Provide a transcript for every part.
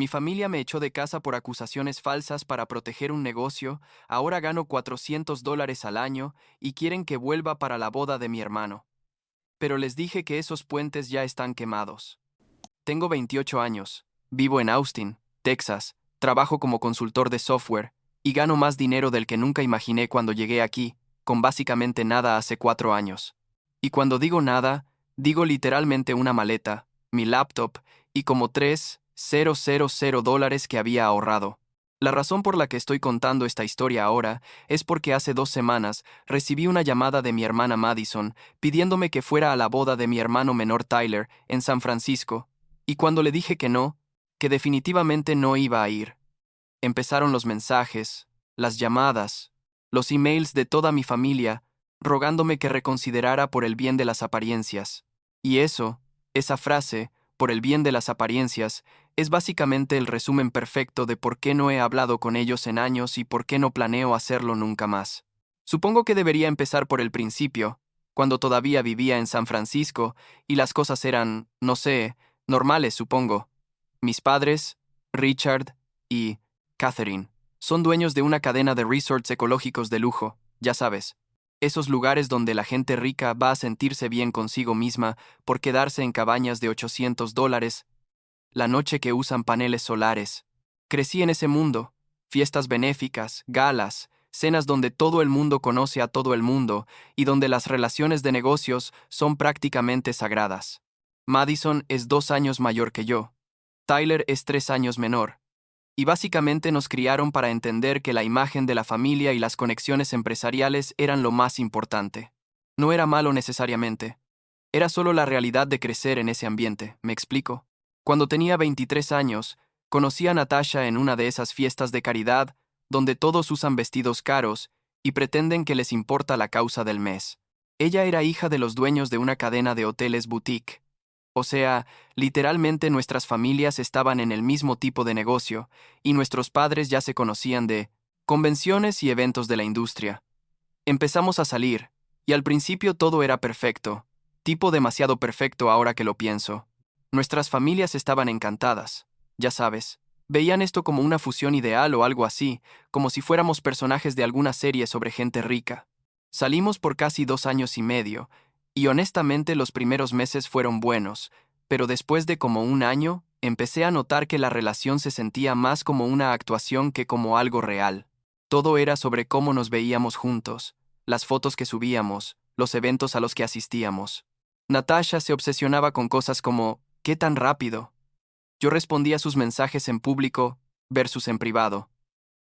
Mi familia me echó de casa por acusaciones falsas para proteger un negocio, ahora gano $400 al año y quieren que vuelva para la boda de mi hermano. Pero les dije que esos puentes ya están quemados. Tengo 28 años, vivo en Austin, Texas, trabajo como consultor de software y gano más dinero del que nunca imaginé cuando llegué aquí, con básicamente nada hace 4 años. Y cuando digo nada, digo literalmente una maleta, mi laptop y como $3,000 que había ahorrado. La razón por la que estoy contando esta historia ahora es porque hace 2 semanas recibí una llamada de mi hermana Madison pidiéndome que fuera a la boda de mi hermano menor Tyler en San Francisco, y cuando le dije que no, que definitivamente no iba a ir, empezaron los mensajes, las llamadas, los emails de toda mi familia, rogándome que reconsiderara por el bien de las apariencias. Y esa frase, por el bien de las apariencias, es básicamente el resumen perfecto de por qué no he hablado con ellos en años y por qué no planeo hacerlo nunca más. Supongo que debería empezar por el principio, cuando todavía vivía en San Francisco y las cosas eran, no sé, normales, supongo. Mis padres, Richard y Catherine, son dueños de una cadena de resorts ecológicos de lujo, ya sabes. Esos lugares donde la gente rica va a sentirse bien consigo misma por quedarse en cabañas de $800 la noche que usan paneles solares. Crecí en ese mundo, fiestas benéficas, galas, cenas donde todo el mundo conoce a todo el mundo y donde las relaciones de negocios son prácticamente sagradas. Madison es 2 años mayor que yo. Tyler es 3 años menor. Y básicamente nos criaron para entender que la imagen de la familia y las conexiones empresariales eran lo más importante. No era malo necesariamente. Era solo la realidad de crecer en ese ambiente, ¿me explico? Cuando tenía 23 años, conocí a Natasha en una de esas fiestas de caridad donde todos usan vestidos caros y pretenden que les importa la causa del mes. Ella era hija de los dueños de una cadena de hoteles boutique. O sea, literalmente nuestras familias estaban en el mismo tipo de negocio, y nuestros padres ya se conocían de convenciones y eventos de la industria. Empezamos a salir, y al principio todo era perfecto, tipo demasiado perfecto ahora que lo pienso. Nuestras familias estaban encantadas, ya sabes. Veían esto como una fusión ideal o algo así, como si fuéramos personajes de alguna serie sobre gente rica. Salimos por casi 2 años y medio, y honestamente los primeros meses fueron buenos, pero después de como un año, empecé a notar que la relación se sentía más como una actuación que como algo real. Todo era sobre cómo nos veíamos juntos, las fotos que subíamos, los eventos a los que asistíamos. Natasha se obsesionaba con cosas como, ¿qué tan rápido? Yo respondía sus mensajes en público versus en privado,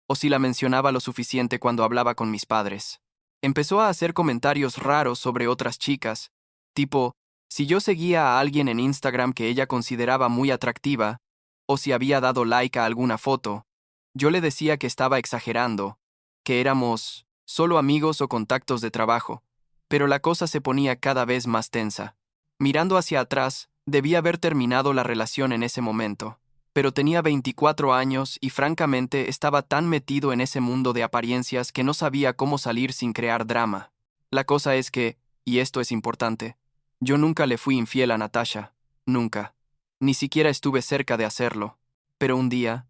o si la mencionaba lo suficiente cuando hablaba con mis padres. Empezó a hacer comentarios raros sobre otras chicas, tipo, si yo seguía a alguien en Instagram que ella consideraba muy atractiva, o si había dado like a alguna foto, yo le decía que estaba exagerando, que éramos solo amigos o contactos de trabajo, pero la cosa se ponía cada vez más tensa. Mirando hacia atrás, debía haber terminado la relación en ese momento, pero tenía 24 años y francamente estaba tan metido en ese mundo de apariencias que no sabía cómo salir sin crear drama. La cosa es que, y esto es importante, yo nunca le fui infiel a Natasha, nunca. Ni siquiera estuve cerca de hacerlo. Pero un día,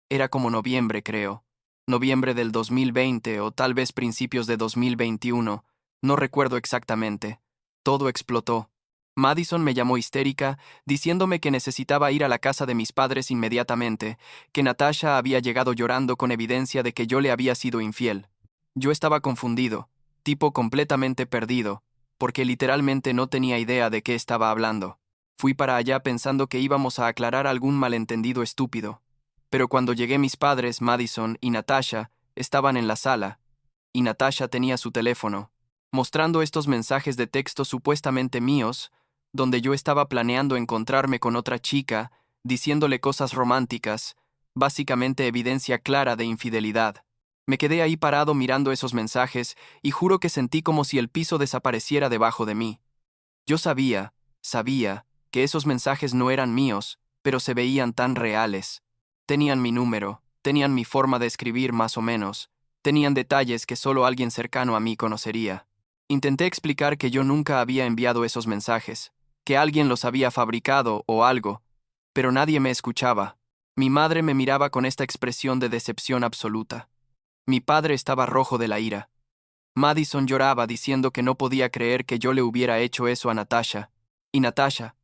era como noviembre, creo. Noviembre del 2020 o tal vez principios de 2021, no recuerdo exactamente. Todo explotó. Madison me llamó histérica, diciéndome que necesitaba ir a la casa de mis padres inmediatamente, que Natasha había llegado llorando con evidencia de que yo le había sido infiel. Yo estaba confundido, tipo completamente perdido, porque literalmente no tenía idea de qué estaba hablando. Fui para allá pensando que íbamos a aclarar algún malentendido estúpido. Pero cuando llegué mis padres, Madison y Natasha, estaban en la sala, y Natasha tenía su teléfono, mostrando estos mensajes de texto supuestamente míos, donde yo estaba planeando encontrarme con otra chica, diciéndole cosas románticas, básicamente evidencia clara de infidelidad. Me quedé ahí parado mirando esos mensajes y juro que sentí como si el piso desapareciera debajo de mí. Yo sabía, que esos mensajes no eran míos, pero se veían tan reales. Tenían mi número, tenían mi forma de escribir más o menos, tenían detalles que solo alguien cercano a mí conocería. Intenté explicar que yo nunca había enviado esos mensajes, que alguien los había fabricado o algo, pero nadie me escuchaba. Mi madre me miraba con esta expresión de decepción absoluta. Mi padre estaba rojo de la ira. Madison lloraba diciendo que no podía creer que yo le hubiera hecho eso a Natasha. Y Natasha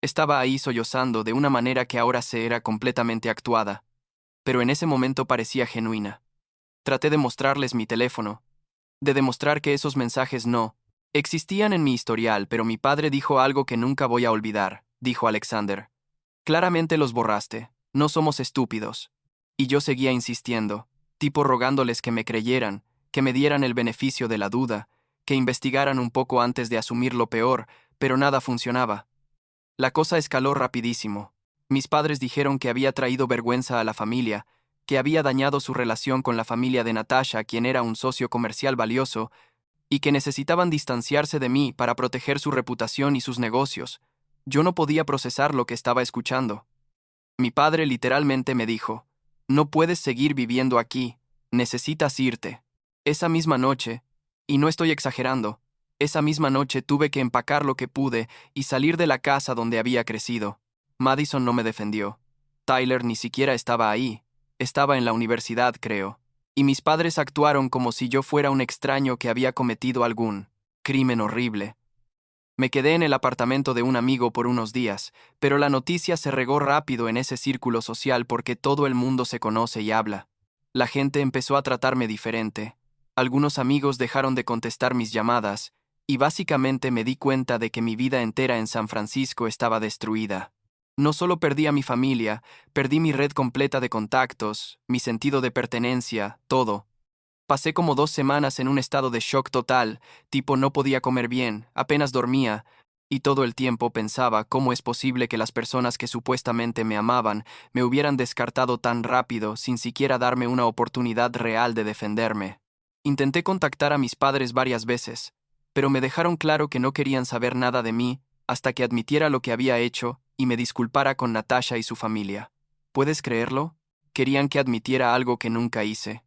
estaba ahí sollozando de una manera que ahora se era completamente actuada, pero en ese momento parecía genuina. Traté de mostrarles mi teléfono, de demostrar que esos mensajes no existían en mi historial, pero mi padre dijo algo que nunca voy a olvidar, dijo Alexander. Claramente los borraste, no somos estúpidos. Y yo seguía insistiendo, tipo rogándoles que me creyeran, que me dieran el beneficio de la duda, que investigaran un poco antes de asumir lo peor, pero nada funcionaba. La cosa escaló rapidísimo. Mis padres dijeron que había traído vergüenza a la familia, que había dañado su relación con la familia de Natasha, quien era un socio comercial valioso, y que necesitaban distanciarse de mí para proteger su reputación y sus negocios. Yo no podía procesar lo que estaba escuchando. Mi padre literalmente me dijo, no puedes seguir viviendo aquí, necesitas irte. Esa misma noche, y no estoy exagerando, esa misma noche tuve que empacar lo que pude y salir de la casa donde había crecido. Madison no me defendió. Tyler ni siquiera estaba ahí. Estaba en la universidad, creo. Y mis padres actuaron como si yo fuera un extraño que había cometido algún crimen horrible. Me quedé en el apartamento de un amigo por unos días, pero la noticia se regó rápido en ese círculo social porque todo el mundo se conoce y habla. La gente empezó a tratarme diferente. Algunos amigos dejaron de contestar mis llamadas, y básicamente me di cuenta de que mi vida entera en San Francisco estaba destruida. No solo perdí a mi familia, perdí mi red completa de contactos, mi sentido de pertenencia, todo. Pasé como 2 semanas en un estado de shock total, tipo no podía comer bien, apenas dormía, y todo el tiempo pensaba cómo es posible que las personas que supuestamente me amaban me hubieran descartado tan rápido sin siquiera darme una oportunidad real de defenderme. Intenté contactar a mis padres varias veces, pero me dejaron claro que no querían saber nada de mí hasta que admitiera lo que había hecho y me disculpara con Natasha y su familia. ¿Puedes creerlo? Querían que admitiera algo que nunca hice.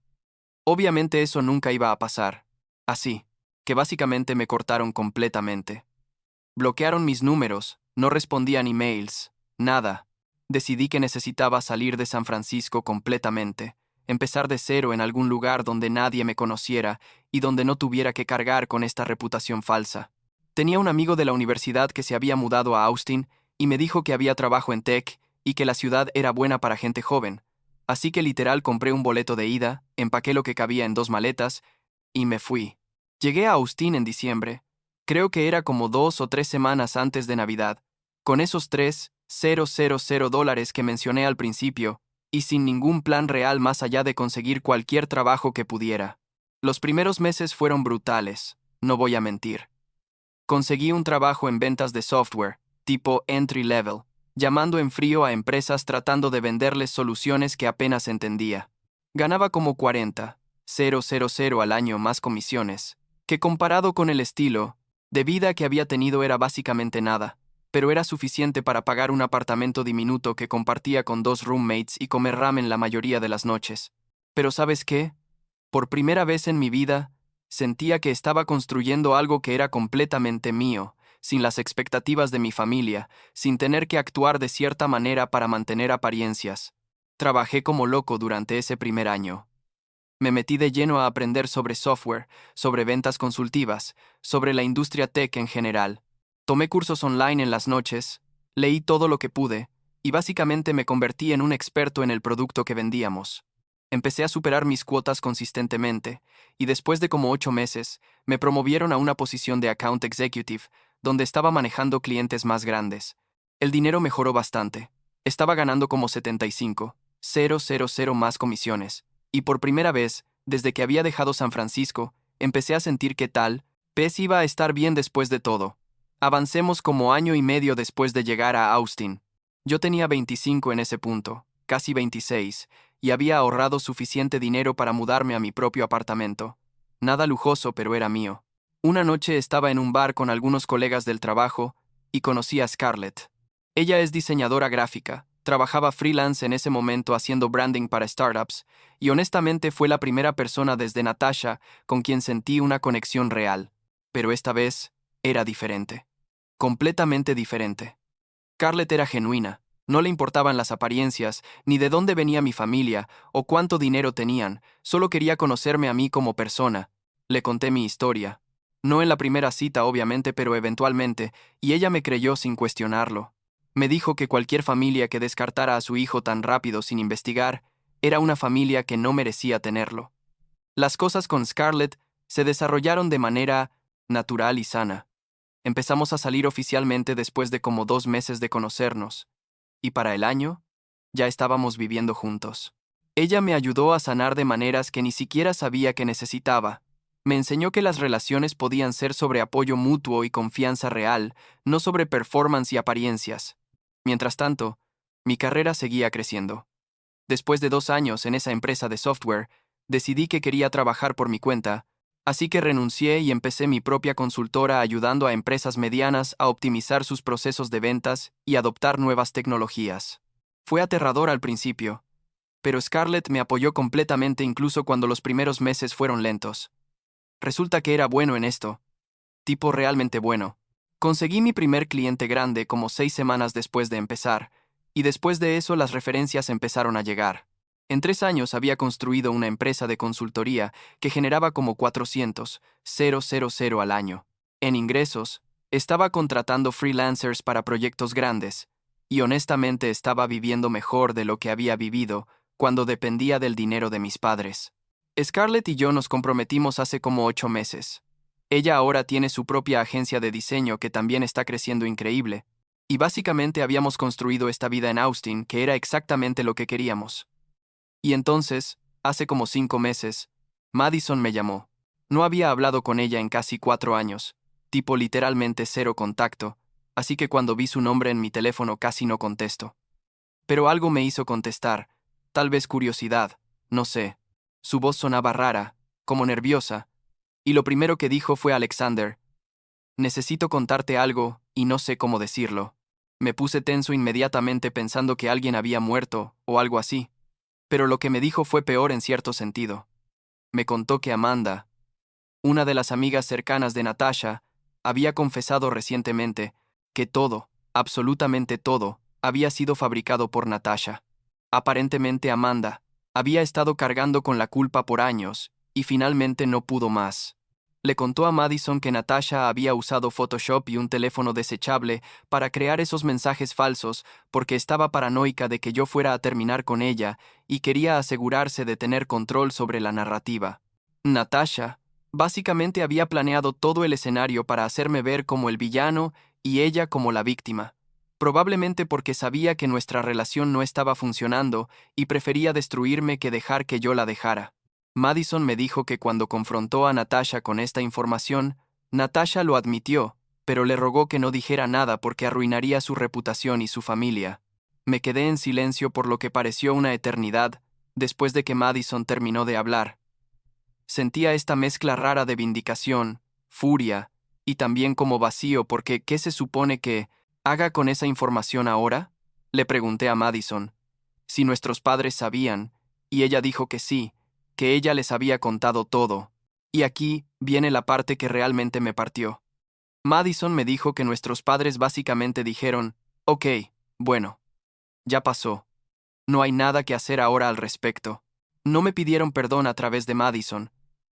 Obviamente eso nunca iba a pasar. Así, que básicamente me cortaron completamente. Bloquearon mis números, no respondían emails, nada. Decidí que necesitaba salir de San Francisco completamente, empezar de cero en algún lugar donde nadie me conociera y donde no tuviera que cargar con esta reputación falsa. Tenía un amigo de la universidad que se había mudado a Austin y me dijo que había trabajo en tech y que la ciudad era buena para gente joven. Así que literal compré un boleto de ida, empaqué lo que cabía en 2 maletas y me fui. Llegué a Austin en diciembre. Creo que era como 2 o 3 semanas antes de Navidad, con esos $3,000 que mencioné al principio, y sin ningún plan real más allá de conseguir cualquier trabajo que pudiera. Los primeros meses fueron brutales, no voy a mentir. Conseguí un trabajo en ventas de software, tipo entry level, llamando en frío a empresas tratando de venderles soluciones que apenas entendía. Ganaba como 40,000 al año más comisiones, que comparado con el estilo de vida que había tenido era básicamente nada, pero era suficiente para pagar un apartamento diminuto que compartía con 2 roommates y comer ramen la mayoría de las noches. Pero ¿sabes qué? Por primera vez en mi vida, sentía que estaba construyendo algo que era completamente mío, sin las expectativas de mi familia, sin tener que actuar de cierta manera para mantener apariencias. Trabajé como loco durante ese primer año. Me metí de lleno a aprender sobre software, sobre ventas consultivas, sobre la industria tech en general. Tomé cursos online en las noches, leí todo lo que pude, y básicamente me convertí en un experto en el producto que vendíamos. Empecé a superar mis cuotas consistentemente, y después de como 8 meses, me promovieron a una posición de account executive, donde estaba manejando clientes más grandes. El dinero mejoró bastante. Estaba ganando como 75,000 más comisiones. Y por primera vez, desde que había dejado San Francisco, empecé a sentir que tal vez iba a estar bien después de todo. Avancemos como año y medio después de llegar a Austin. Yo tenía 25 en ese punto, casi 26, y había ahorrado suficiente dinero para mudarme a mi propio apartamento. Nada lujoso, pero era mío. Una noche estaba en un bar con algunos colegas del trabajo y conocí a Scarlett. Ella es diseñadora gráfica, trabajaba freelance en ese momento haciendo branding para startups, y honestamente fue la primera persona desde Natasha con quien sentí una conexión real. Pero esta vez era diferente. Completamente diferente. Scarlett era genuina. No le importaban las apariencias, ni de dónde venía mi familia, o cuánto dinero tenían, solo quería conocerme a mí como persona. Le conté mi historia. No en la primera cita, obviamente, pero eventualmente, y ella me creyó sin cuestionarlo. Me dijo que cualquier familia que descartara a su hijo tan rápido sin investigar, era una familia que no merecía tenerlo. Las cosas con Scarlett se desarrollaron de manera natural y sana. Empezamos a salir oficialmente después de como 2 meses de conocernos. Y para el año, ya estábamos viviendo juntos. Ella me ayudó a sanar de maneras que ni siquiera sabía que necesitaba. Me enseñó que las relaciones podían ser sobre apoyo mutuo y confianza real, no sobre performance y apariencias. Mientras tanto, mi carrera seguía creciendo. Después de 2 años en esa empresa de software, decidí que quería trabajar por mi cuenta, así que renuncié y empecé mi propia consultora ayudando a empresas medianas a optimizar sus procesos de ventas y adoptar nuevas tecnologías. Fue aterrador al principio, pero Scarlett me apoyó completamente incluso cuando los primeros meses fueron lentos. Resulta que era bueno en esto, tipo realmente bueno. Conseguí mi primer cliente grande como 6 semanas después de empezar, y después de eso las referencias empezaron a llegar. En 3 años había construido una empresa de consultoría que generaba como 400,000 al año. En ingresos, estaba contratando freelancers para proyectos grandes, y honestamente estaba viviendo mejor de lo que había vivido cuando dependía del dinero de mis padres. Scarlett y yo nos comprometimos hace como 8 meses. Ella ahora tiene su propia agencia de diseño que también está creciendo increíble, y básicamente habíamos construido esta vida en Austin que era exactamente lo que queríamos. Y entonces, hace como 5 meses, Madison me llamó. No había hablado con ella en casi 4 años, tipo literalmente cero contacto, así que cuando vi su nombre en mi teléfono casi no contesto. Pero algo me hizo contestar, tal vez curiosidad, no sé. Su voz sonaba rara, como nerviosa, y lo primero que dijo fue Alexander, necesito contarte algo, y no sé cómo decirlo. Me puse tenso inmediatamente pensando que alguien había muerto, o algo así. Pero lo que me dijo fue peor en cierto sentido. Me contó que Amanda, una de las amigas cercanas de Natasha, había confesado recientemente que todo, absolutamente todo, había sido fabricado por Natasha. Aparentemente Amanda había estado cargando con la culpa por años, y finalmente no pudo más. Le contó a Madison que Natasha había usado Photoshop y un teléfono desechable para crear esos mensajes falsos porque estaba paranoica de que yo fuera a terminar con ella y quería asegurarse de tener control sobre la narrativa. Natasha básicamente había planeado todo el escenario para hacerme ver como el villano y ella como la víctima. Probablemente porque sabía que nuestra relación no estaba funcionando y prefería destruirme que dejar que yo la dejara. Madison me dijo que cuando confrontó a Natasha con esta información, Natasha lo admitió, pero le rogó que no dijera nada porque arruinaría su reputación y su familia. Me quedé en silencio por lo que pareció una eternidad, después de que Madison terminó de hablar. Sentía esta mezcla rara de vindicación, furia, y también como vacío porque ¿qué se supone que haga con esa información ahora? Le pregunté a Madison. Si nuestros padres sabían, y ella dijo que sí, que ella les había contado todo. Y aquí viene la parte que realmente me partió. Madison me dijo que nuestros padres básicamente dijeron, ok, bueno, ya pasó. No hay nada que hacer ahora al respecto. No me pidieron perdón a través de Madison.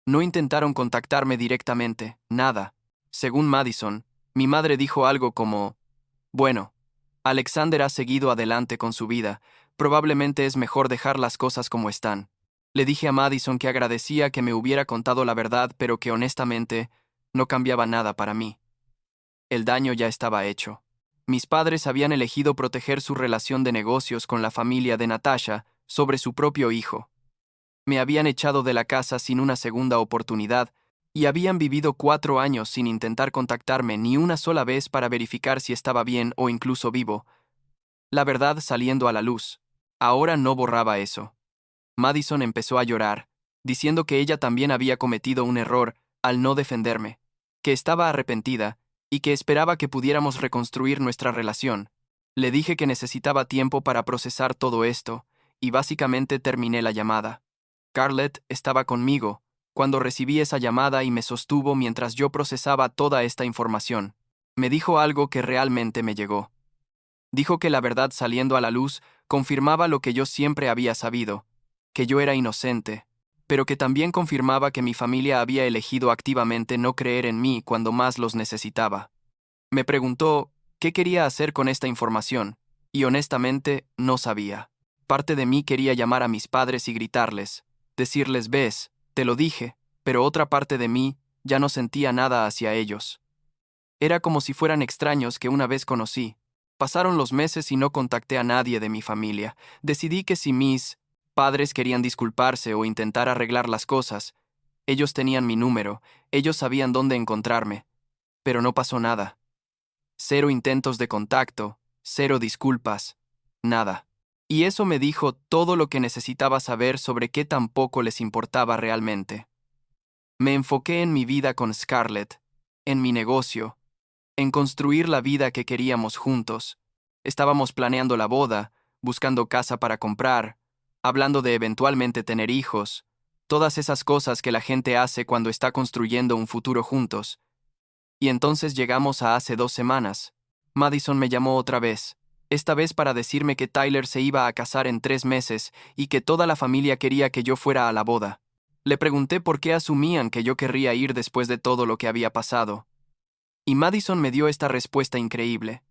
No intentaron contactarme directamente, nada. Según Madison, mi madre dijo algo como, bueno, Alexander ha seguido adelante con su vida, probablemente es mejor dejar las cosas como están. Le dije a Madison que agradecía que me hubiera contado la verdad, pero que honestamente no cambiaba nada para mí. El daño ya estaba hecho. Mis padres habían elegido proteger su relación de negocios con la familia de Natasha sobre su propio hijo. Me habían echado de la casa sin una segunda oportunidad y habían vivido 4 años sin intentar contactarme ni una sola vez para verificar si estaba bien o incluso vivo. La verdad saliendo a la luz. Ahora no borraba eso. Madison empezó a llorar, diciendo que ella también había cometido un error al no defenderme, que estaba arrepentida y que esperaba que pudiéramos reconstruir nuestra relación. Le dije que necesitaba tiempo para procesar todo esto, y básicamente terminé la llamada. Scarlett estaba conmigo cuando recibí esa llamada y me sostuvo mientras yo procesaba toda esta información. Me dijo algo que realmente me llegó. Dijo que la verdad saliendo a la luz confirmaba lo que yo siempre había sabido, que yo era inocente, pero que también confirmaba que mi familia había elegido activamente no creer en mí cuando más los necesitaba. Me preguntó qué quería hacer con esta información, y honestamente no sabía. Parte de mí quería llamar a mis padres y gritarles, decirles, ves, te lo dije, pero otra parte de mí ya no sentía nada hacia ellos. Era como si fueran extraños que una vez conocí. Pasaron los meses y no contacté a nadie de mi familia. Decidí que si mis padres querían disculparse o intentar arreglar las cosas, ellos tenían mi número, ellos sabían dónde encontrarme. Pero no pasó nada. Cero intentos de contacto, cero disculpas, nada. Y eso me dijo todo lo que necesitaba saber sobre qué tampoco les importaba realmente. Me enfoqué en mi vida con Scarlett, en mi negocio, en construir la vida que queríamos juntos. Estábamos planeando la boda, buscando casa para comprar, hablando de eventualmente tener hijos, todas esas cosas que la gente hace cuando está construyendo un futuro juntos. Y entonces llegamos a hace 2 semanas. Madison me llamó otra vez, esta vez para decirme que Tyler se iba a casar en 3 meses y que toda la familia quería que yo fuera a la boda. Le pregunté por qué asumían que yo querría ir después de todo lo que había pasado. Y Madison me dio esta respuesta increíble.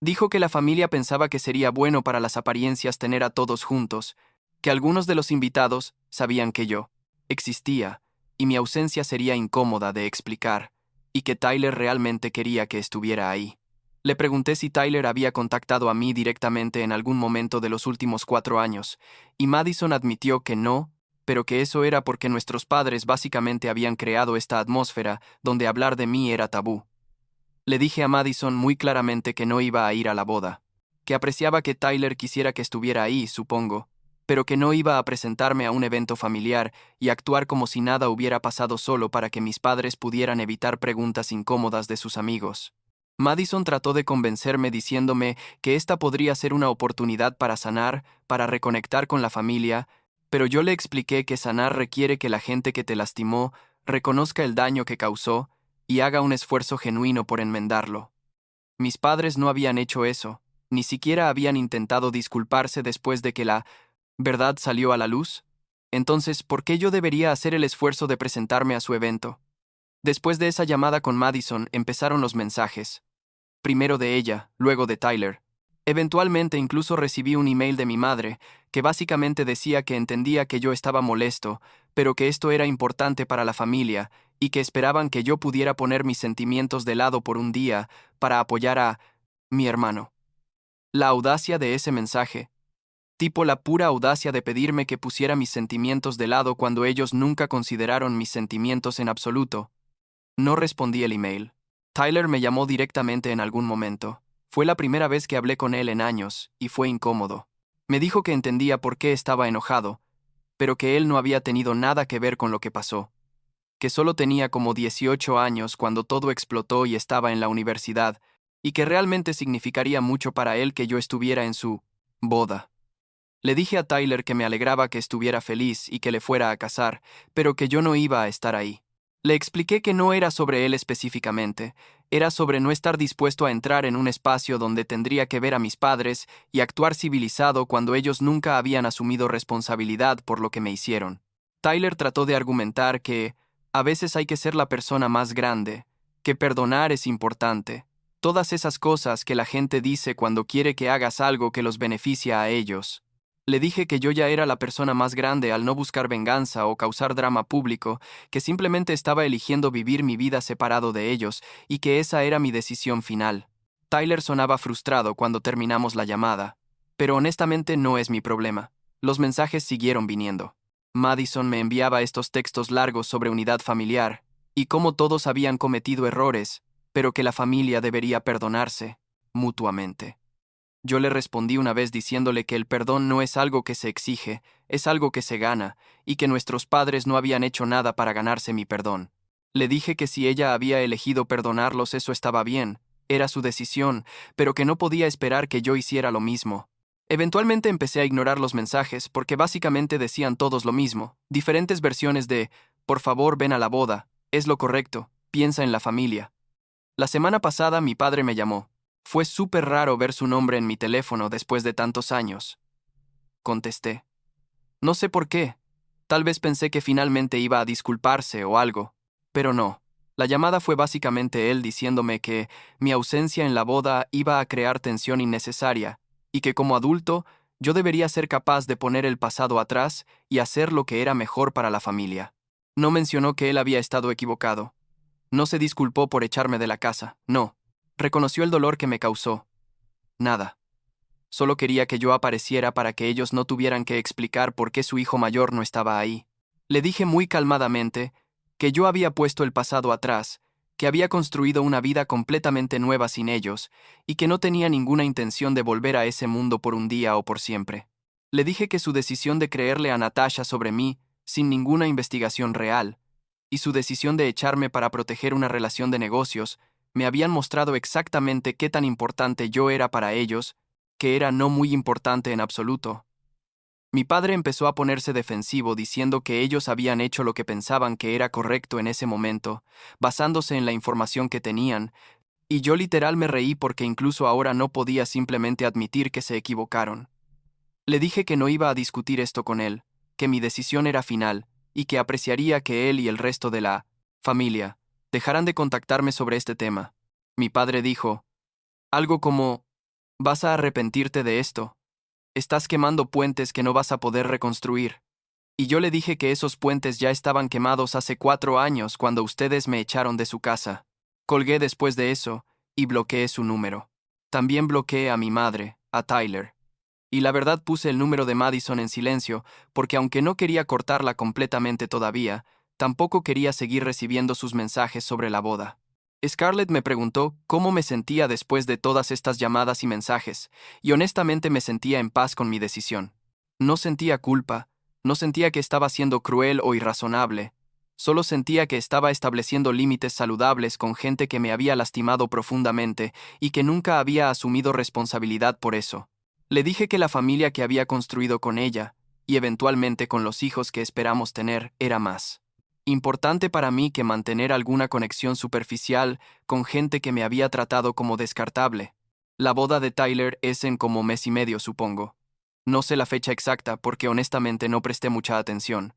Dijo que la familia pensaba que sería bueno para las apariencias tener a todos juntos, que algunos de los invitados sabían que yo existía, y mi ausencia sería incómoda de explicar, y que Tyler realmente quería que estuviera ahí. Le pregunté si Tyler había contactado a mí directamente en algún momento de los últimos 4 años, y Madison admitió que no, pero que eso era porque nuestros padres básicamente habían creado esta atmósfera donde hablar de mí era tabú. Le dije a Madison muy claramente que no iba a ir a la boda, que apreciaba que Tyler quisiera que estuviera ahí, supongo, pero que no iba a presentarme a un evento familiar y actuar como si nada hubiera pasado solo para que mis padres pudieran evitar preguntas incómodas de sus amigos. Madison trató de convencerme diciéndome que esta podría ser una oportunidad para sanar, para reconectar con la familia, pero yo le expliqué que sanar requiere que la gente que te lastimó reconozca el daño que causó y haga un esfuerzo genuino por enmendarlo. Mis padres no habían hecho eso, ni siquiera habían intentado disculparse después de que la verdad salió a la luz. Entonces, ¿por qué yo debería hacer el esfuerzo de presentarme a su evento? Después de esa llamada con Madison, empezaron los mensajes. Primero de ella, luego de Tyler. Eventualmente incluso recibí un email de mi madre, que básicamente decía que entendía que yo estaba molesto, pero que esto era importante para la familia, y que esperaban que yo pudiera poner mis sentimientos de lado por un día para apoyar a mi hermano. La audacia de ese mensaje, tipo la pura audacia de pedirme que pusiera mis sentimientos de lado cuando ellos nunca consideraron mis sentimientos en absoluto. No respondí el email. Tyler me llamó directamente en algún momento. Fue la primera vez que hablé con él en años, y fue incómodo. Me dijo que entendía por qué estaba enojado, pero que él no había tenido nada que ver con lo que pasó. Que solo tenía como 18 años cuando todo explotó y estaba en la universidad, y que realmente significaría mucho para él que yo estuviera en su boda. Le dije a Tyler que me alegraba que estuviera feliz y que le fuera a casar, pero que yo no iba a estar ahí. Le expliqué que no era sobre él específicamente, era sobre no estar dispuesto a entrar en un espacio donde tendría que ver a mis padres y actuar civilizado cuando ellos nunca habían asumido responsabilidad por lo que me hicieron. Tyler trató de argumentar que a veces hay que ser la persona más grande, que perdonar es importante, todas esas cosas que la gente dice cuando quiere que hagas algo que los beneficia a ellos. Le dije que yo ya era la persona más grande al no buscar venganza o causar drama público, que simplemente estaba eligiendo vivir mi vida separado de ellos y que esa era mi decisión final. Tyler sonaba frustrado cuando terminamos la llamada, pero honestamente no es mi problema. Los mensajes siguieron viniendo. Madison me enviaba estos textos largos sobre unidad familiar y cómo todos habían cometido errores, pero que la familia debería perdonarse mutuamente. Yo le respondí una vez diciéndole que el perdón no es algo que se exige, es algo que se gana, y que nuestros padres no habían hecho nada para ganarse mi perdón. Le dije que si ella había elegido perdonarlos eso estaba bien, era su decisión, pero que no podía esperar que yo hiciera lo mismo. Eventualmente empecé a ignorar los mensajes porque básicamente decían todos lo mismo, diferentes versiones de, por favor ven a la boda, es lo correcto, piensa en la familia. La semana pasada mi padre me llamó. Fue súper raro ver su nombre en mi teléfono después de tantos años. Contesté. No sé por qué. Tal vez pensé que finalmente iba a disculparse o algo. Pero no. La llamada fue básicamente él diciéndome que mi ausencia en la boda iba a crear tensión innecesaria, y que como adulto yo debería ser capaz de poner el pasado atrás y hacer lo que era mejor para la familia. No mencionó que él había estado equivocado. No se disculpó por echarme de la casa, no. Reconoció el dolor que me causó. Nada. Solo quería que yo apareciera para que ellos no tuvieran que explicar por qué su hijo mayor no estaba ahí. Le dije muy calmadamente que yo había puesto el pasado atrás, que había construido una vida completamente nueva sin ellos, y que no tenía ninguna intención de volver a ese mundo por un día o por siempre. Le dije que su decisión de creerle a Natasha sobre mí, sin ninguna investigación real, y su decisión de echarme para proteger una relación de negocios, me habían mostrado exactamente qué tan importante yo era para ellos, que era no muy importante en absoluto. Mi padre empezó a ponerse defensivo diciendo que ellos habían hecho lo que pensaban que era correcto en ese momento, basándose en la información que tenían, y yo literal me reí porque incluso ahora no podía simplemente admitir que se equivocaron. Le dije que no iba a discutir esto con él, que mi decisión era final, y que apreciaría que él y el resto de la familia dejaran de contactarme sobre este tema. Mi padre dijo, algo como, vas a arrepentirte de esto. Estás quemando puentes que no vas a poder reconstruir. Y yo le dije que esos puentes ya estaban quemados hace 4 años cuando ustedes me echaron de su casa. Colgué después de eso y bloqueé su número. También bloqueé a mi madre, a Tyler. Y la verdad puse el número de Madison en silencio porque aunque no quería cortarla completamente todavía, tampoco quería seguir recibiendo sus mensajes sobre la boda. Scarlett me preguntó cómo me sentía después de todas estas llamadas y mensajes, y honestamente me sentía en paz con mi decisión. No sentía culpa, no sentía que estaba siendo cruel o irrazonable, solo sentía que estaba estableciendo límites saludables con gente que me había lastimado profundamente y que nunca había asumido responsabilidad por eso. Le dije que la familia que había construido con ella, y eventualmente con los hijos que esperamos tener, era más importante para mí que mantener alguna conexión superficial con gente que me había tratado como descartable. La boda de Tyler es en como mes y medio, supongo. No sé la fecha exacta porque honestamente no presté mucha atención.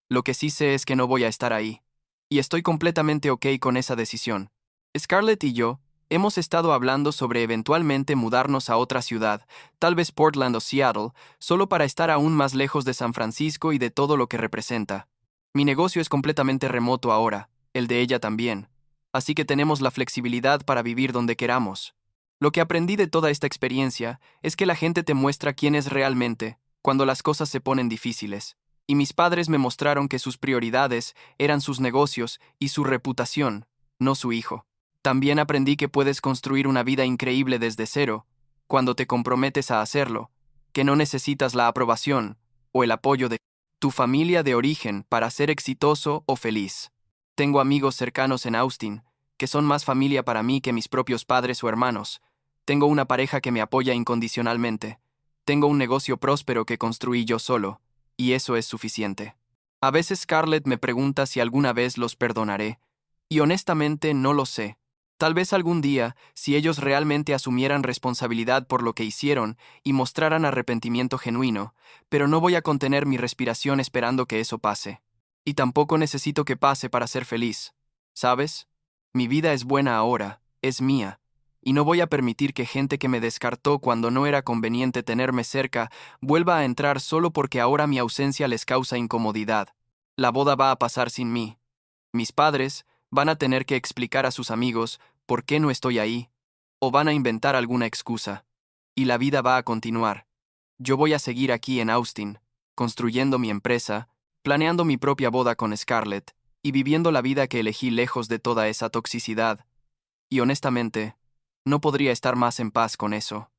Lo que sí sé es que no voy a estar ahí. Y estoy completamente ok con esa decisión. Scarlett y yo hemos estado hablando sobre eventualmente mudarnos a otra ciudad, tal vez Portland o Seattle, solo para estar aún más lejos de San Francisco y de todo lo que representa. Mi negocio es completamente remoto ahora, el de ella también, así que tenemos la flexibilidad para vivir donde queramos. Lo que aprendí de toda esta experiencia es que la gente te muestra quién es realmente cuando las cosas se ponen difíciles, y mis padres me mostraron que sus prioridades eran sus negocios y su reputación, no su hijo. También aprendí que puedes construir una vida increíble desde cero, cuando te comprometes a hacerlo, que no necesitas la aprobación o el apoyo de tu familia de origen para ser exitoso o feliz. Tengo amigos cercanos en Austin, que son más familia para mí que mis propios padres o hermanos. Tengo una pareja que me apoya incondicionalmente. Tengo un negocio próspero que construí yo solo, y eso es suficiente. A veces Scarlett me pregunta si alguna vez los perdonaré, y honestamente no lo sé. Tal vez algún día, si ellos realmente asumieran responsabilidad por lo que hicieron y mostraran arrepentimiento genuino, pero no voy a contener mi respiración esperando que eso pase. Y tampoco necesito que pase para ser feliz. ¿Sabes? Mi vida es buena ahora, es mía, y no voy a permitir que gente que me descartó cuando no era conveniente tenerme cerca vuelva a entrar solo porque ahora mi ausencia les causa incomodidad. La boda va a pasar sin mí. Mis padres van a tener que explicar a sus amigos por qué no estoy ahí, o van a inventar alguna excusa. Y la vida va a continuar. Yo voy a seguir aquí en Austin, construyendo mi empresa, planeando mi propia boda con Scarlett, y viviendo la vida que elegí lejos de toda esa toxicidad. Y honestamente, no podría estar más en paz con eso.